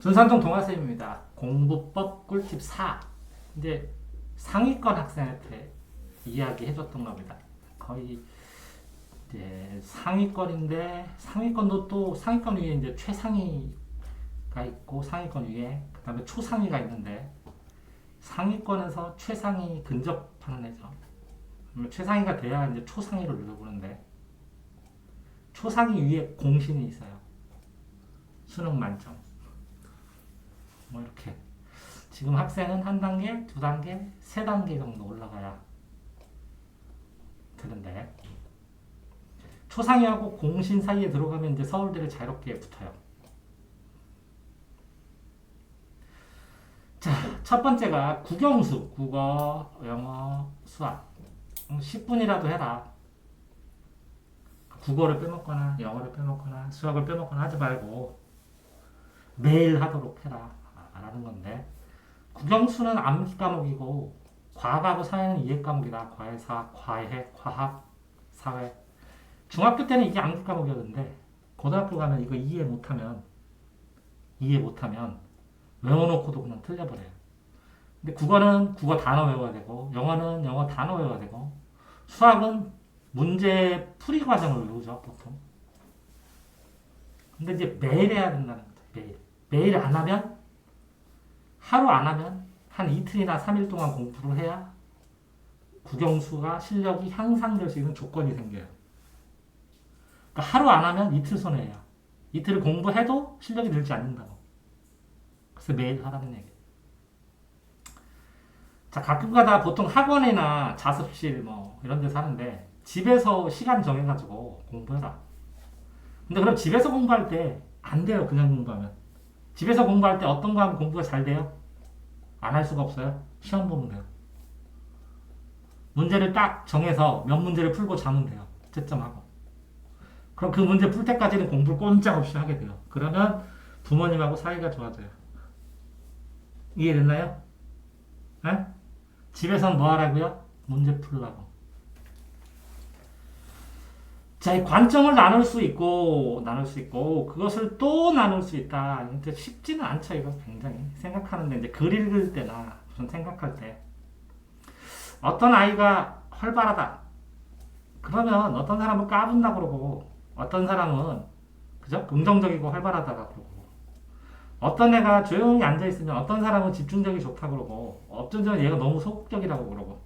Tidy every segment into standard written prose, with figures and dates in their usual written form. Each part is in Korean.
준산동 동아쌤입니다. 공부법 꿀팁 4. 이제 상위권 학생한테 이야기해줬던 겁니다. 거의 이제 상위권인데 상위권도 또 상위권 위에 이제 최상위가 있고 상위권 위에 그 다음에 초상위가 있는데 상위권에서 최상위 근접하는 애죠. 최상위가 돼야 이제 초상위를 누려보는데 초상위 위에 공신이 있어요. 수능 만점. 뭐 이렇게 지금 학생은 한 단계, 두 단계, 세 단계 정도 올라가야 되는데 초상위하고 공신 사이에 들어가면 이제 서울대를 자유롭게 붙어요. 자, 첫 번째가 국영수, 국어, 영어, 수학 10분이라도 해라. 국어를 빼먹거나 영어를 빼먹거나 수학을 빼먹거나 하지 말고 매일 하도록 해라 라는 건데 국영수는 암기 과목이고 과학하고 사회는 이해 과목이다. 과외사, 과외, 과학, 사회. 중학교 때는 이게 암기 과목이었는데 고등학교 가면 이거 이해 못하면 외워놓고도 그냥 틀려버려요. 근데 국어는 국어 단어 외워야 되고 영어는 영어 단어 외워야 되고 수학은 문제 풀이 과정을 외우죠 보통. 근데 이제 매일 해야 된다는 거죠. 매일 안 하면 하루 안 하면 한 이틀이나 3일 동안 공부를 해야 국영수가 실력이 향상될 수 있는 조건이 생겨요. 그러니까 하루 안 하면 이틀 손해예요. 이틀을 공부해도 실력이 늘지 않는다고. 그래서 매일 하라는 얘기예요. 자, 가끔가다 보통 학원이나 자습실 뭐 이런 데서 하는데 집에서 시간 정해가지고 공부해라. 근데 그럼 집에서 공부할 때 안 돼요. 그냥 공부하면. 집에서 공부할 때 어떤 거 하면 공부가 잘 돼요? 안 할 수가 없어요. 시험 보면 돼요. 문제를 딱 정해서 몇 문제를 풀고 자면 돼요. 채점하고. 그럼 그 문제 풀 때까지는 공부를 꼼짝없이 하게 돼요. 그러면 부모님하고 사이가 좋아져요. 이해됐나요? 네? 집에서는 뭐 하라고요? 문제 풀라고. 자, 이 관점을 나눌 수 있고, 그것을 또 나눌 수 있다. 근데 쉽지는 않죠, 이거 굉장히. 생각하는데, 이제 글 읽을 때나, 무슨 생각할 때. 어떤 아이가 활발하다. 그러면 어떤 사람은 까분다 그러고, 어떤 사람은, 그죠? 긍정적이고 활발하다가 그러고, 어떤 애가 조용히 앉아있으면 어떤 사람은 집중력이 좋다 그러고, 어떤 사람은 얘가 너무 소극적이라고 그러고.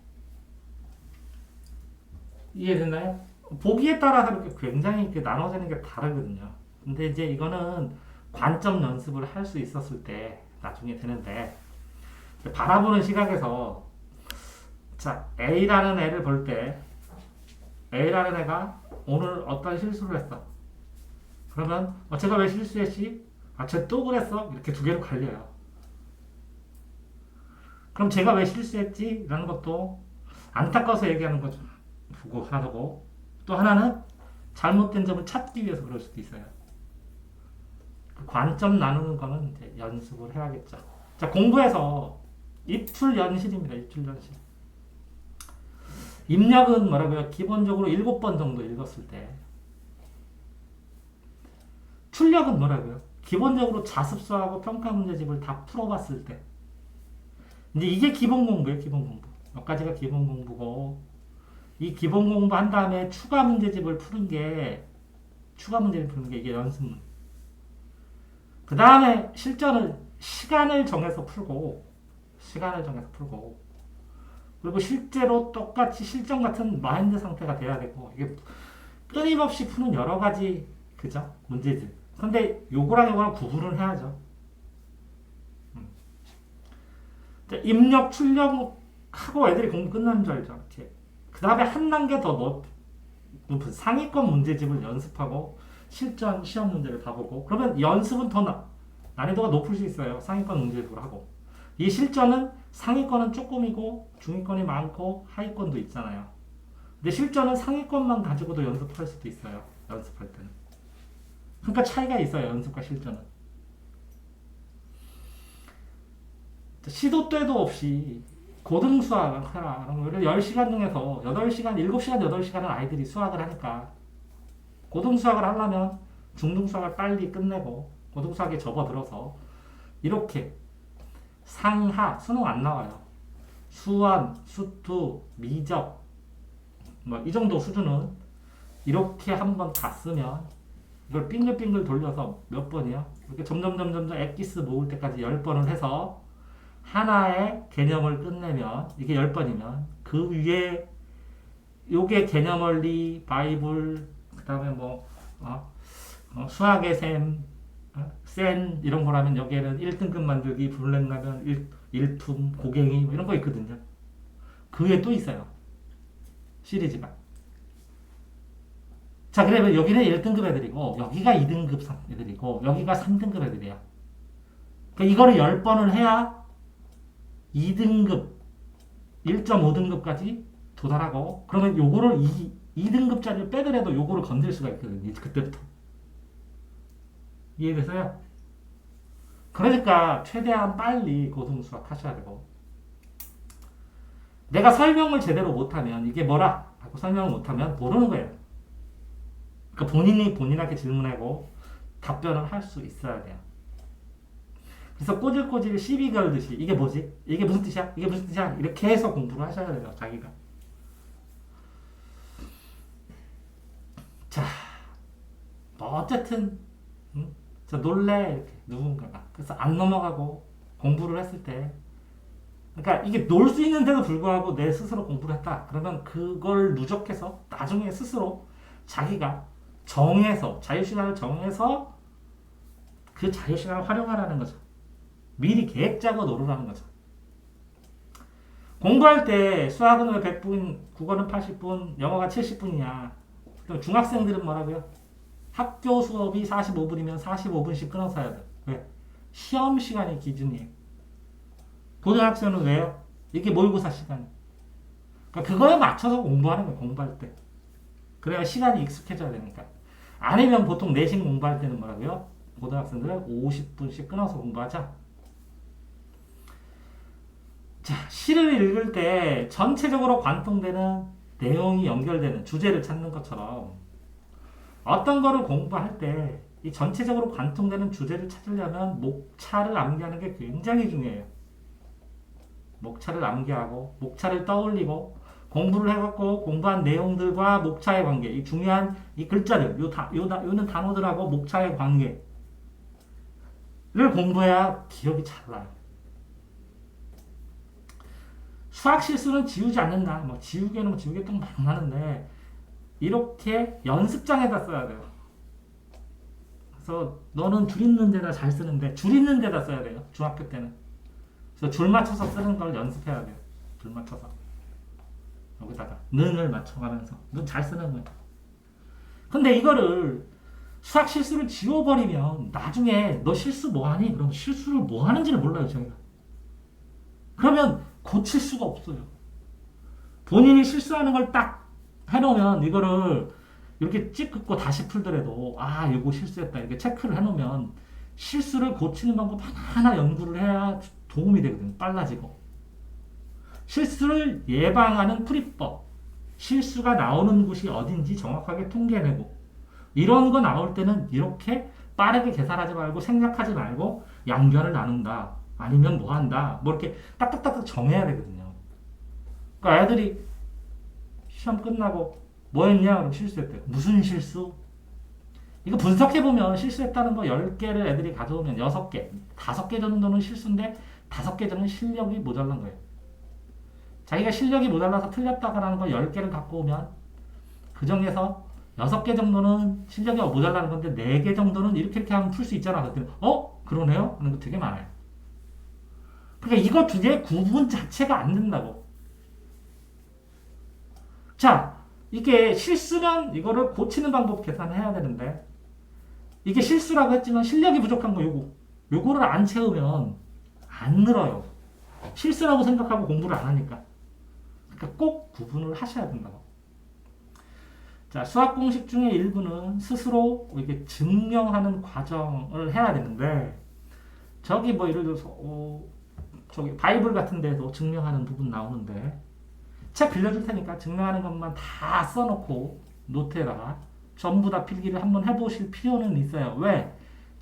이해됐나요? 보기에 따라서 이렇게 굉장히 이렇게 나눠지는 게 다르거든요. 근데 이제 이거는 관점 연습을 할 수 있었을 때 나중에 되는데 바라보는 시각에서 자 A라는 애를 볼 때 A라는 애가 오늘 어떤 실수를 했어. 그러면 제가 왜 실수했지? 쟤 또 그랬어? 이렇게 두 개로 갈려요. 그럼 제가 왜 실수했지? 라는 것도 안타까워서 얘기하는 거죠. 보고 하고 또 하나는 잘못된 점을 찾기 위해서 그럴 수도 있어요. 그 관점 나누는 거는 이제 연습을 해야겠죠. 자, 공부해서 입출연실입니다. 입출연실. 입력은 뭐라고요? 기본적으로 7번 정도 읽었을 때. 출력은 뭐라고요? 기본적으로 자습서하고 평가 문제집을 다 풀어봤을 때. 이제 이게 기본 공부예요. 기본 공부. 몇 가지가 기본 공부고 이 기본 공부한 다음에 추가 문제집을 푸는 게 이게 연습문. 그 다음에 실전을 시간을 정해서 풀고 그리고 실제로 똑같이 실전 같은 마인드 상태가 돼야 되고 이게 끊임없이 푸는 여러 가지 그죠 문제들. 근데 요거랑 구분을 해야죠. 입력 출력하고 애들이 공부 끝나는 줄 알죠. 이렇게. 그 다음에 한 단계 더 높은 상위권 문제집을 연습하고 실전 시험 문제를 봐보고 그러면 연습은 더 난이도가 높을 수 있어요. 상위권 문제집을 하고 이 실전은 상위권은 조금이고 중위권이 많고 하위권도 있잖아요. 근데 실전은 상위권만 가지고도 연습할 수도 있어요. 연습할 때는. 그러니까 차이가 있어요. 연습과 실전은. 시도 때도 없이 고등 수학을 해라. 10시간 중에서 8시간, 7시간, 8시간은 아이들이 수학을 하니까 고등 수학을 하려면 중등 수학을 빨리 끝내고 고등 수학에 접어들어서 이렇게 상하 수능 안 나와요. 수원, 수투, 미적 뭐 이 정도 수준은 이렇게 한번 갔으면 이걸 빙글빙글 돌려서 몇 번이요? 이렇게 점점 엑기스 모을 때까지 10번을 해서 하나의 개념을 끝내면 이게 10번이면 그 위에 요게 개념원리, 바이블, 그 다음에 뭐 수학의 셈, 센 이런 거라면 여기에는 1등급 만들기, 불량라면, 일품, 고갱이 뭐 이런 거 있거든요. 그 위에 또 있어요. 시리즈가. 자, 그러면 여기는 1등급 애들이고 여기가 2등급 애들이고 여기가 3등급 애들이야. 그러니까 이거를 10번을 해야 2등급, 1.5등급까지 도달하고 그러면 요거를 2등급짜리를 빼더라도 요거를 건들 수가 있거든요. 그때부터. 이해되세요? 그러니까 최대한 빨리 고등수학 하셔야 되고 내가 설명을 제대로 못하면 이게 뭐라? 하고 설명을 못하면 모르는 거예요. 그러니까 본인이 본인한테 질문하고 답변을 할 수 있어야 돼요. 그래서 꼬질꼬질 시비 걸듯이 이게 뭐지? 이게 무슨 뜻이야? 이게 무슨 뜻이야? 이렇게 해서 공부를 하셔야 돼요. 자기가. 자, 뭐 어쨌든 저 놀래 이렇게 누군가가. 그래서 안 넘어가고 공부를 했을 때 그러니까 이게 놀 수 있는데도 불구하고 내 스스로 공부를 했다. 그러면 그걸 누적해서 나중에 스스로 자기가 정해서 자유시간을 정해서 그 자유시간을 활용하라는 거죠. 미리 계획 짜고 놀으라는 거죠. 공부할 때 수학은 왜 100분, 국어는 80분, 영어가 70분이냐. 중학생들은 뭐라고요? 학교 수업이 45분이면 45분씩 끊어서 해야 돼. 왜? 시험 시간이 기준이에요. 고등학생은 왜요? 이게 모의고사 시간이에요. 그러니까 그거에 맞춰서 공부하는 거예요. 공부할 때. 그래야 시간이 익숙해져야 되니까. 아니면 보통 내신 공부할 때는 뭐라고요? 고등학생들은 50분씩 끊어서 공부하자. 자, 시를 읽을 때 전체적으로 관통되는 내용이 연결되는 주제를 찾는 것처럼 어떤 거를 공부할 때 이 전체적으로 관통되는 주제를 찾으려면 목차를 암기하는 게 굉장히 중요해요. 목차를 암기하고 목차를 떠올리고 공부를 해갖고 공부한 내용들과 목차의 관계, 이 중요한 이 글자들, 요는 단어들하고 목차의 관계를 공부해야 기억이 잘 나요. 수학 실수는 지우지 않는다. 뭐 지우개는 뭐 지우개 똥 많이 나는데 이렇게 연습장에다 써야 돼요. 그래서 너는 줄 있는 데다 잘 쓰는데 줄 있는 데다 써야 돼요. 중학교 때는. 그래서 줄 맞춰서 쓰는 걸 연습해야 돼요. 줄 맞춰서. 여기다가 는을 맞춰가면서 는 잘 쓰는 거예요. 근데 이거를 수학 실수를 지워버리면 나중에 너 실수 뭐하니? 그럼 실수를 뭐 하는지를 몰라요. 저희가. 그러면 고칠 수가 없어요. 본인이 실수하는 걸 딱 해놓으면 이거를 이렇게 찍고 다시 풀더라도 아 이거 실수했다 이렇게 체크를 해놓으면 실수를 고치는 방법 하나하나 연구를 해야 도움이 되거든요. 빨라지고. 실수를 예방하는 풀이법. 실수가 나오는 곳이 어딘지 정확하게 통계내고 이런 거 나올 때는 이렇게 빠르게 계산하지 말고 생략하지 말고 양변을 나눈다. 아니면 뭐 한다. 뭐 이렇게 딱딱딱딱 정해야 되거든요. 그러니까 애들이 시험 끝나고 뭐 했냐? 그럼 실수했대요. 무슨 실수? 이거 분석해보면 실수했다는 거 10개를 애들이 가져오면 6개, 5개 정도는 실수인데 5개 정도는 실력이 모자란 거예요. 자기가 실력이 모자라서 틀렸다라는 거 10개를 갖고 오면 그 중에서 6개 정도는 실력이 모자라는 건데 4개 정도는 이렇게 하면 풀 수 있잖아. 그랬더니 그러네요? 하는 거 되게 많아요. 그러니까 이거 두 개의 구분 자체가 안 된다고. 자, 이게 실수면 이거를 고치는 방법 계산해야 되는데 이게 실수라고 했지만 실력이 부족한 거 요거를 안 채우면 안 늘어요. 실수라고 생각하고 공부를 안 하니까. 그러니까 꼭 구분을 하셔야 된다고. 자, 수학 공식 중에 일부는 스스로 이게 증명하는 과정을 해야 되는데 저기 뭐 예를 들어서 저기 바이블 같은 데도 증명하는 부분 나오는데 책 빌려줄 테니까 증명하는 것만 다 써놓고 노트에다가 전부 다 필기를 한번 해보실 필요는 있어요. 왜?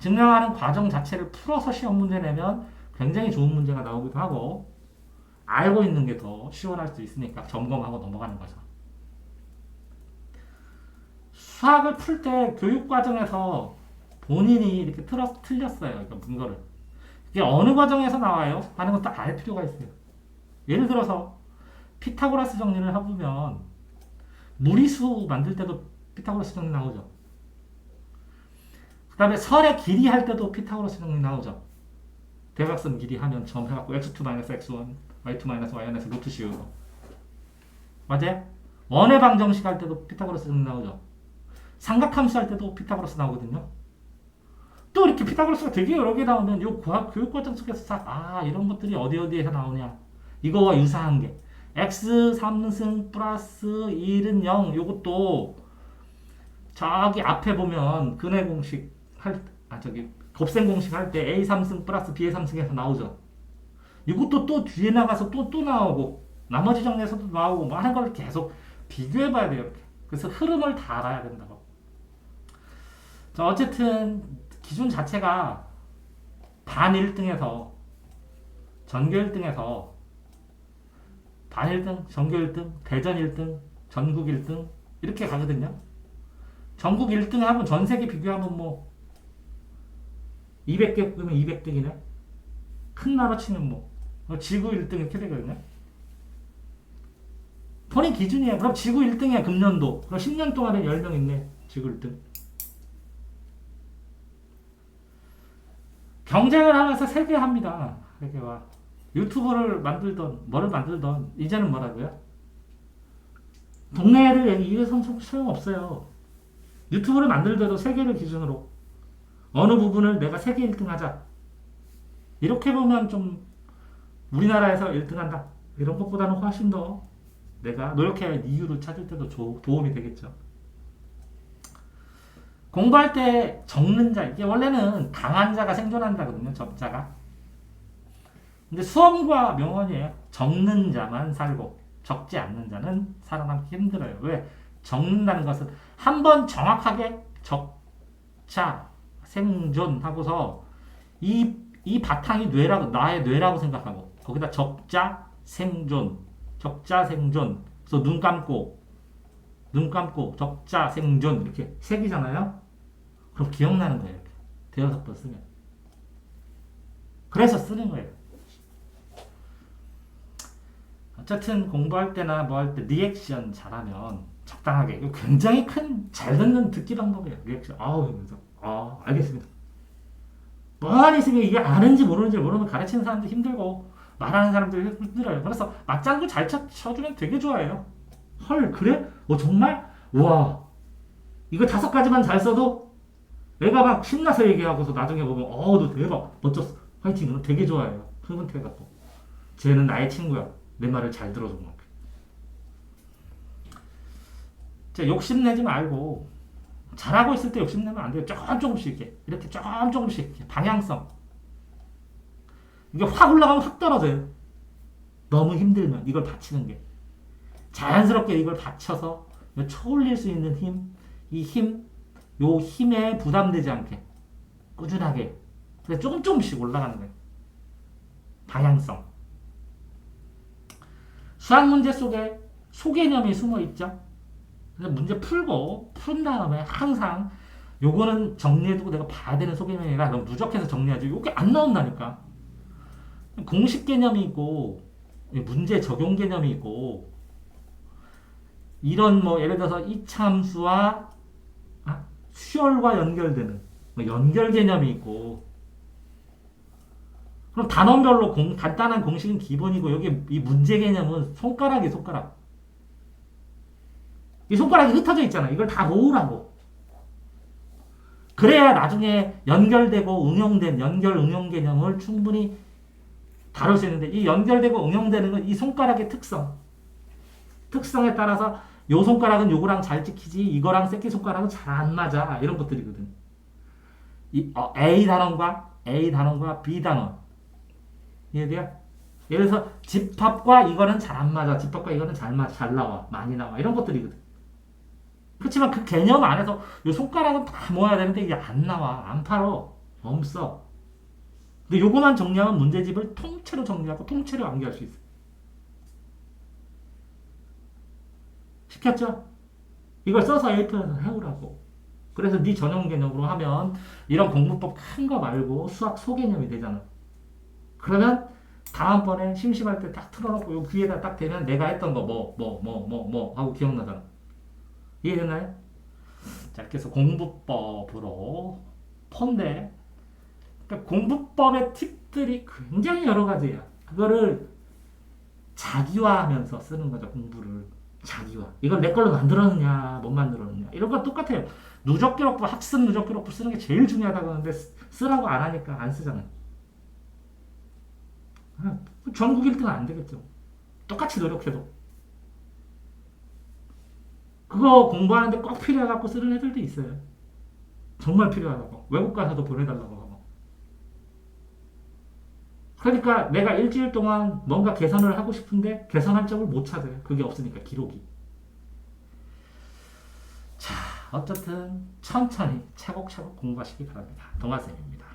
증명하는 과정 자체를 풀어서 시험 문제 내면 굉장히 좋은 문제가 나오기도 하고 알고 있는 게 더 시원할 수 있으니까 점검하고 넘어가는 거죠. 수학을 풀 때 교육 과정에서 본인이 이렇게 틀렸어요. 그 문거를. 이게 어느 과정에서 나와요? 하는 것도 알 필요가 있어요. 예를 들어서 피타고라스 정리를 해보면 무리수 만들 때도 피타고라스 정리 나오죠. 그 다음에 설의 길이 할 때도 피타고라스 정리 나오죠. 대각선 길이 하면 점 해갖고 x2-x1, y2-y1에서 루트 씌우고. 맞아요? 원의 방정식 할 때도 피타고라스 정리 나오죠. 삼각함수 할 때도 피타고라스 나오거든요. 또 이렇게 피타고라스가 되게 여러 개 나오면 이 교육과정 속에서 이런 것들이 어디에서 나오냐. 이거와 유사한 게 x 3승 플러스 1은 0. 요것도 저기 앞에 보면 근해 공식 곱셈 공식 할 때 a 3승 플러스 b 3승에서 나오죠. 이것도 또 뒤에 나가서 또 나오고 나머지 정리에서도 나오고 뭐 하는 걸 계속 비교해 봐야 돼요. 이렇게. 그래서 흐름을 다 알아야 된다고. 자, 어쨌든 기준 자체가 반 1등에서 전교 1등에서 반 1등, 전교 1등, 대전 1등, 전국 1등 이렇게 가거든요. 전국 1등 하면 전 세계 비교하면 뭐 200개 그러면 200등이네. 큰 나라 치면 뭐 지구 1등 이렇게 되거든요. 본인 기준이에요. 그럼 지구 1등이야 금년도. 그럼 10년 동안에 10명 있네. 지구 1등. 경쟁을 하면서 세계화합니다. 세계화. 유튜브를 만들던 뭐를 만들던 이제는 뭐라고요? 동네를 이해서 소용없어요. 유튜브를 만들더라도 세계를 기준으로 어느 부분을 내가 세계 1등 하자. 이렇게 보면 좀 우리나라에서 1등 한다. 이런 것보다는 훨씬 더 내가 노력해야 할 이유를 찾을 때도 도움이 되겠죠. 공부할 때 적는 자, 이게 원래는 강한 자가 생존한다거든요. 적자가. 근데 수험과 명언이에요. 적는 자만 살고 적지 않는 자는 살아남기 힘들어요. 왜? 적는다는 것은 한번 정확하게 적자 생존하고서 이 바탕이 나의 뇌라고 생각하고 거기다 적자 생존 그래서 눈 감고 적자 생존 이렇게 색이잖아요. 그럼 기억나는 거예요. 이렇게. 대여섯 번 쓰면. 그래서 쓰는 거예요. 어쨌든 공부할 때나 뭐 할 때 리액션 잘하면 적당하게. 이거 굉장히 잘 듣는 듣기 방법이에요. 리액션. 그러면서 알겠습니다. 뻔히 있으면 이게 아는지 모르는지 모르면 가르치는 사람도 힘들고 말하는 사람도 힘들어요. 그래서 맞장구 잘 쳐주면 되게 좋아해요. 헐 그래? 정말? 와 이거 5가지만 잘 써도 내가 막 신나서 얘기하고서 나중에 보면 너 대박 멋졌어 화이팅 이런 되게 좋아해요. 흐뭇해갖고 쟤는 나의 친구야. 내 말을 잘 들어주는 거야. 자, 욕심내지 말고 잘하고 있을 때 욕심내면 안 돼요. 조금씩 이렇게 조금씩 이렇게 방향성. 이게 확 올라가면 확 떨어져요. 너무 힘들면 이걸 받치는 게 자연스럽게 이걸 받쳐서 쳐올릴 수 있는 요 힘에 부담되지 않게 꾸준하게 그래서 조금씩 올라가는 거예요. 방향성. 수학 문제 속에 소개념이 숨어 있죠. 그래서 문제 푼 다음에 항상 요거는 정리해두고 내가 봐야 되는 소개념이라 너무 누적해서 정리하지. 요게 안 나온다니까. 공식 개념이 있고 문제 적용 개념이 있고 이런 뭐 예를 들어서 이차함수와 수열과 연결되는 연결 개념이 있고 그럼 단원별로 간단한 공식은 기본이고 여기 이 문제 개념은 손가락이 손가락. 이 손가락이 흩어져 있잖아. 이걸 다 모으라고. 그래야 나중에 연결되고 응용된 응용 개념을 충분히 다룰 수 있는데 이 연결되고 응용되는 건 이 손가락의 특성에 따라서 요 손가락은 요거랑 잘 찍히지 이거랑 새끼손가락은 잘 안 맞아 이런 것들이거든. A 단원과 B 단원 이해돼요? 예를 들어서 집합과 이거는 잘 안 맞아. 집합과 이거는 잘 나와. 많이 나와. 이런 것들이거든. 그렇지만 그 개념 안에서 요 손가락은 다 모아야 되는데 이게 안 나와. 안 팔어. 없어. 근데 요거만 정리하면 문제집을 통째로 정리하고 통째로 암기할 수 있어. 시켰죠? 이걸 써서 A4에서 해오라고. 그래서 네 전용 개념으로 하면 이런 공부법 큰 거 말고 수학 소개념이 되잖아. 그러면 다음번에 심심할 때 딱 틀어놓고 요 귀에다 딱 대면 내가 했던 거 뭐 하고 기억나잖아. 이해됐나요? 자, 그래서 공부법으로 폰데 그러니까 공부법의 팁들이 굉장히 여러 가지야. 그거를 자기화하면서 쓰는 거죠, 공부를. 자기화. 이걸 내 걸로 만들었느냐, 못 만들었느냐. 이런 건 똑같아요. 누적기록부, 학습 누적기록부 쓰는 게 제일 중요하다고 하는데 쓰라고 안 하니까 안 쓰잖아요. 전국 1등은 안 되겠죠. 똑같이 노력해도. 그거 공부하는데 꼭 필요해갖고 쓰는 애들도 있어요. 정말 필요하다고. 외국 가서도 보내달라고 하고. 그러니까 내가 일주일 동안 뭔가 개선을 하고 싶은데 개선할 점을 못 찾아요. 그게 없으니까 기록이. 자, 어쨌든 천천히 차곡차곡 공부하시기 바랍니다. 동아쌤입니다.